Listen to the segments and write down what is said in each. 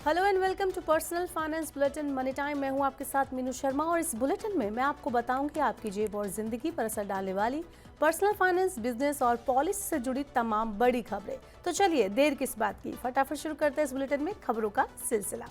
Hello and welcome to personal finance bulletin money time. मैं हूं आपके साथ मीनू शर्मा और इस बुलेटिन में मैं आपको बताऊंगी आपकी जेब और जिंदगी पर असर डालने वाली पर्सनल फाइनेंस, बिजनेस और पॉलिसी से जुड़ी तमाम बड़ी खबरें। तो चलिए देर किस बात की, फटाफट शुरू करते हैं इस बुलेटिन में खबरों का सिलसिला।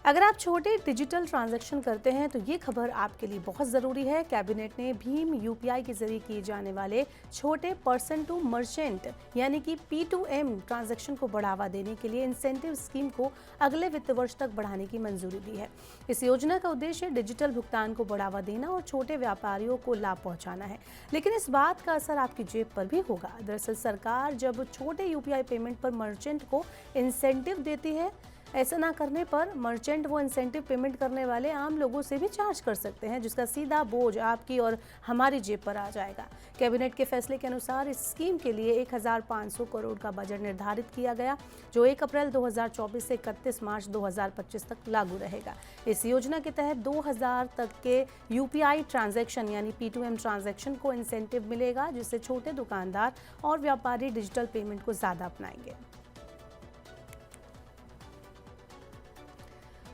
अगर आप छोटे डिजिटल ट्रांजैक्शन करते हैं तो ये खबर आपके लिए बहुत ज़रूरी है। कैबिनेट ने भीम यूपीआई के जरिए किए जाने वाले छोटे पर्सन टू मर्चेंट यानी कि P2M ट्रांजैक्शन को बढ़ावा देने के लिए इंसेंटिव स्कीम को अगले वित्त वर्ष तक बढ़ाने की मंजूरी दी है। इस योजना का उद्देश्य डिजिटल भुगतान को बढ़ावा देना और छोटे व्यापारियों को लाभ पहुंचाना है, लेकिन इस बात का असर आपकी जेब पर भी होगा। दरअसल सरकार जब छोटे यूपीआई पेमेंट पर मर्चेंट को इंसेंटिव देती है, ऐसा ना करने पर मर्चेंट वो इंसेंटिव पेमेंट करने वाले आम लोगों से भी चार्ज कर सकते हैं, जिसका सीधा बोझ आपकी और हमारी जेब पर आ जाएगा। कैबिनेट के फैसले के अनुसार इस स्कीम के लिए 1500 करोड़ का बजट निर्धारित किया गया, जो 1 अप्रैल 2024 से 31 मार्च 2025 तक लागू रहेगा। इस योजना के तहत 2000 तक के यूपीआई ट्रांजैक्शन यानी P2M ट्रांजैक्शन को इंसेंटिव मिलेगा, जिससे छोटे दुकानदार और व्यापारी डिजिटल पेमेंट को ज़्यादा अपनाएंगे।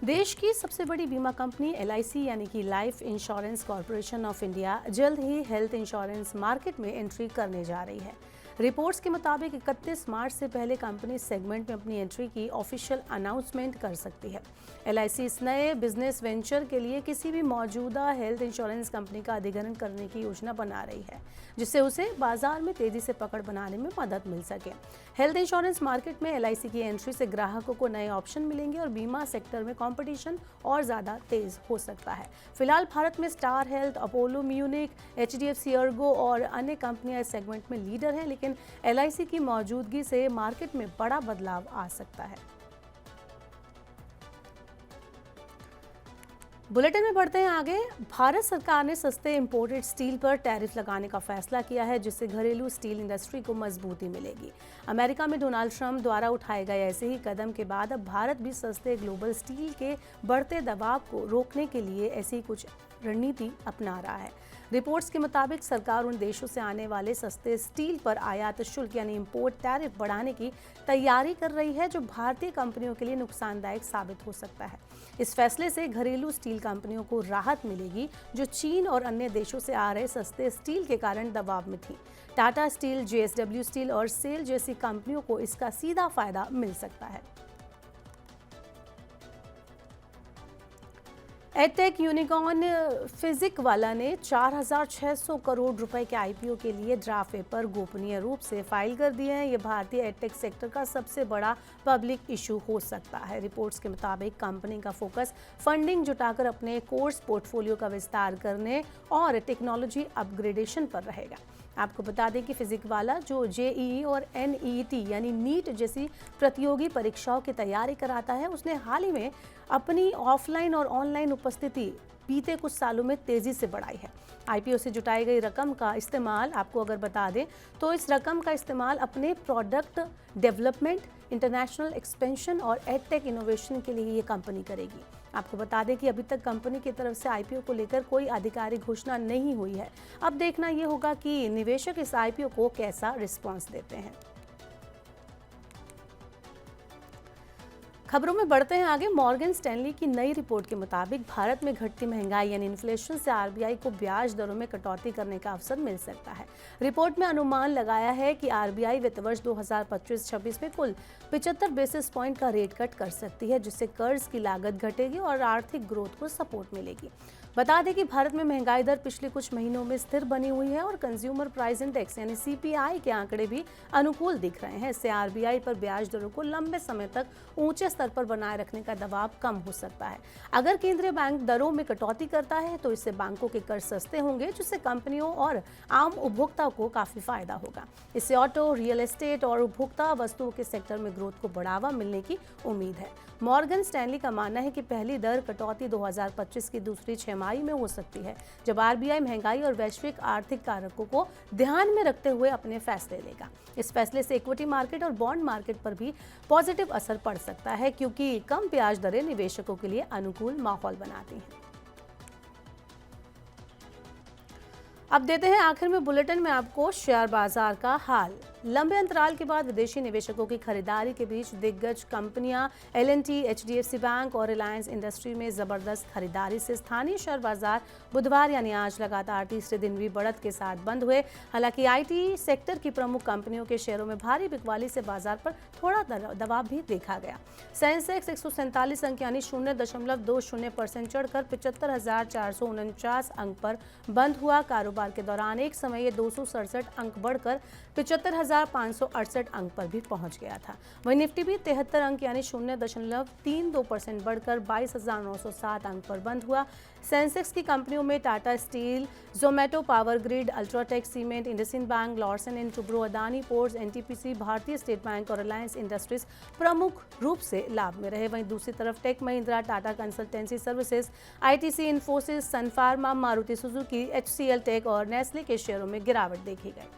देश की सबसे बड़ी बीमा कंपनी LIC यानी कि life insurance corporation of India जल्द ही हेल्थ इंश्योरेंस मार्केट में एंट्री करने जा रही है। रिपोर्ट्स के मुताबिक 31 मार्च से पहले कंपनी सेगमेंट में अपनी एंट्री की ऑफिशियल अनाउंसमेंट कर सकती है। LIC इस नए बिजनेस वेंचर के लिए किसी भी मौजूदा हेल्थ इंश्योरेंस कंपनी का अधिग्रहण करने की योजना बना रही है, जिससे उसे बाजार में तेजी से पकड़ बनाने में मदद मिल सके। हेल्थ इंश्योरेंस मार्केट में LIC की एंट्री से ग्राहकों को नए ऑप्शन मिलेंगे और बीमा सेक्टर में कंपटीशन और ज़्यादा तेज हो सकता है। फिलहाल भारत में star health, Apollo Munich, HDFC Ergo और अन्य कंपनियां इस सेगमेंट में लीडर हैं, लेकिन LIC की मौजूदगी से मार्केट में बड़ा बदलाव आ सकता है। बुलेटिन में बढ़ते हैं आगे। भारत सरकार ने सस्ते इंपोर्टेड स्टील पर टैरिफ लगाने का फैसला किया है, जिससे घरेलू स्टील इंडस्ट्री को मजबूती मिलेगी। अमेरिका में डोनाल्ड ट्रंप द्वारा उठाए गए ऐसे ही कदम के बाद अब भारत भी सस्ते ग्लोबल स्टील के बढ़ते दबाव को रोकने के लिए ऐसी कुछ रणनीति अपना रहा है। रिपोर्ट्स के मुताबिक सरकार उन देशों से आने वाले सस्ते स्टील पर आयात शुल्क यानी इंपोर्ट टैरिफ बढ़ाने की तैयारी कर रही है, जो भारतीय कंपनियों के लिए नुकसानदायक साबित हो सकता है। इस फैसले से घरेलू स्टील कंपनियों को राहत मिलेगी, जो चीन और अन्य देशों से आ रहे सस्ते स्टील के कारण दबाव में थी। टाटा स्टील, JSW स्टील और सेल जैसी कंपनियों को इसका सीधा फायदा मिल सकता है। एडटेक यूनिकॉर्न फिजिकवाला ने 4600 करोड़ रुपए के IPO के लिए ड्राफ्ट पेपर गोपनीय रूप से फाइल कर दिए हैं। ये भारतीय एडटेक सेक्टर का सबसे बड़ा पब्लिक इशू हो सकता है। रिपोर्ट्स के मुताबिक कंपनी का फोकस फंडिंग जुटाकर अपने कोर्स पोर्टफोलियो का विस्तार करने और टेक्नोलॉजी अपग्रेडेशन पर रहेगा। आपको बता दें कि फिजिकवाला, जो JEE और NEET यानी नीट जैसी प्रतियोगी परीक्षाओं की तैयारी कराता है, उसने हाल ही में अपनी ऑफलाइन और ऑनलाइन उपस्थिति बीते कुछ सालों में तेजी से बढ़ाई है। IPO से जुटाई गई रकम का इस्तेमाल, आपको अगर बता दें तो इस रकम का इस्तेमाल अपने प्रोडक्ट डेवलपमेंट, इंटरनेशनल एक्सपेंशन और एडटेक इनोवेशन के लिए ये कंपनी करेगी। आपको बता दें कि अभी तक कंपनी की तरफ से IPO को लेकर कोई आधिकारिक घोषणा नहीं हुई है। अब देखना ये होगा कि निवेशक इस IPO को कैसा रिस्पॉन्स देते हैं। खबरों में बढ़ते हैं आगे। मॉर्गन स्टैनली की नई रिपोर्ट के मुताबिक भारत में घटती महंगाई यानी इन्फ्लेशन से RBI को ब्याज दरों में कटौती करने का अवसर मिल सकता है। रिपोर्ट में अनुमान लगाया है कि RBI वित्त वर्ष 2025-26 में कुल 75 बेसिस पॉइंट का रेट कट कर सकती है, जिससे कर्ज की लागत घटेगी और आर्थिक ग्रोथ को सपोर्ट मिलेगी। बता दें कि भारत में महंगाई दर पिछले कुछ महीनों में स्थिर बनी हुई है और कंज्यूमर प्राइस इंडेक्स यानी CPI के आंकड़े भी अनुकूल दिख रहे हैं। इससे RBI पर ब्याज दरों को लंबे समय तक ऊंचे स्तर पर बनाए रखने का दबाव कम हो सकता है। अगर केंद्रीय बैंक दरों में कटौती करता है तो इससे बैंकों के कर्ज सस्ते होंगे, जिससे कंपनियों और आम उपभोक्ताओं को काफी फायदा होगा। इससे ऑटो, रियल एस्टेट और उपभोक्ता वस्तुओं के सेक्टर में ग्रोथ को बढ़ावा मिलने की उम्मीद है। मॉर्गन स्टैनली का मानना है कि पहली दर कटौती 2025 की दूसरी छमाही में हो सकती है, जब RBI महंगाई और वैश्विक आर्थिक कारकों को ध्यान में रखते हुए अपने फैसले लेगा। इस फैसले से इक्विटी मार्केट और बॉन्ड मार्केट पर भी पॉजिटिव असर पड़ सकता है, क्योंकि कम ब्याज दरें निवेशकों के लिए अनुकूल माहौल बनाती हैं। अब देते हैं आखिर में बुलेटिन में आपको शेयर बाजार का हाल। लंबे अंतराल के बाद विदेशी निवेशकों की खरीदारी के बीच दिग्गज कंपनियां L&T, HDFC बैंक और रिलायंस इंडस्ट्री में जबरदस्त खरीदारी से स्थानीय शेयर बाजार बुधवार यानी आज लगातार तीसरे दिन भी बढ़त के साथ बंद हुए। हालांकि IT सेक्टर की प्रमुख कंपनियों के शेयरों में भारी बिकवाली से बाजार पर थोड़ा दबाव भी देखा गया। सेंसेक्स 147 अंक यानी 0.20% चढ़कर 75,449 अंक पर बंद हुआ। कारोबार के दौरान एक समय ये 267 अंक बढ़कर 75,568 अंक पर भी पहुंच गया था। वहीं निफ्टी भी 73 अंक यानी 0.32% बढ़कर 22,907 अंक पर बंद हुआ। सेंसेक्स की कंपनियों में Tata steel, Zomato power grid, UltraTech cement, IndusInd bank, Larsen and Toubro, Adani ports, NTPC, भारतीय स्टेट बैंक और रिलायंस इंडस्ट्रीज प्रमुख रूप से लाभ में रहे। वहीं दूसरी तरफ Tech Mahindra, Tata Consultancy Services, ITC, Infosys, Sun Pharma, Maruti Suzuki, HCL Tech और नेस्ले के शेयरों में गिरावट देखी गई।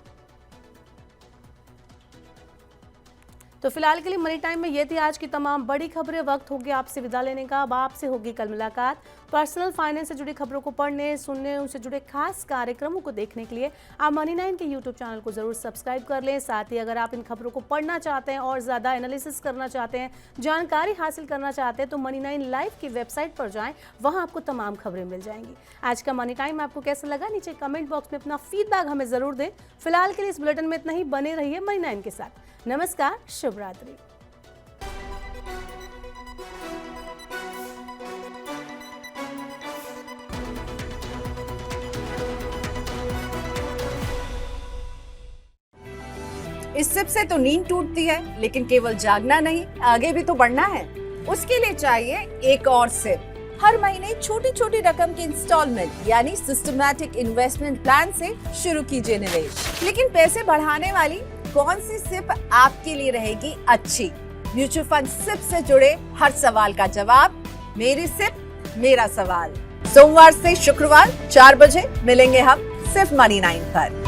तो फिलहाल के लिए मनी टाइम में ये थी आज की तमाम बड़ी खबरें। वक्त हो गया आपसे विदा लेने का। अब आपसे होगी कल मुलाकात। पर्सनल फाइनेंस से जुड़ी खबरों को पढ़ने, सुनने, उनसे जुड़े खास कार्यक्रमों को देखने के लिए आप मनी 9 के YouTube चैनल को जरूर सब्सक्राइब कर लें। साथ ही अगर आप इन खबरों को पढ़ना चाहते हैं और ज़्यादा एनालिसिस करना चाहते हैं, जानकारी हासिल करना चाहते हैं, तो मनी 9 लाइव की वेबसाइट पर जाएँ, वहाँ आपको तमाम खबरें मिल जाएंगी। आज का मनी टाइम आपको कैसा लगा, नीचे कमेंट बॉक्स में अपना फीडबैक हमें ज़रूर दें। फिलहाल के लिए इस बुलेटिन में इतना ही। बने रहिए मनी 9 के साथ। नमस्कार, शुभ रात्रि। इस सिप से तो नींद टूटती है, लेकिन केवल जागना नहीं, आगे भी तो बढ़ना है। उसके लिए चाहिए एक और सिप। हर महीने छोटी छोटी रकम की इंस्टॉलमेंट यानी सिस्टमैटिक इन्वेस्टमेंट प्लान से शुरू कीजिए निवेश। लेकिन पैसे बढ़ाने वाली कौन सी सिप आपके लिए रहेगी अच्छी? म्यूचुअल फंड सिप से जुड़े हर सवाल का जवाब मेरी सिप मेरा सवाल। सोमवार से शुक्रवार 4 बजे मिलेंगे हम सिर्फ मनी 9 पर।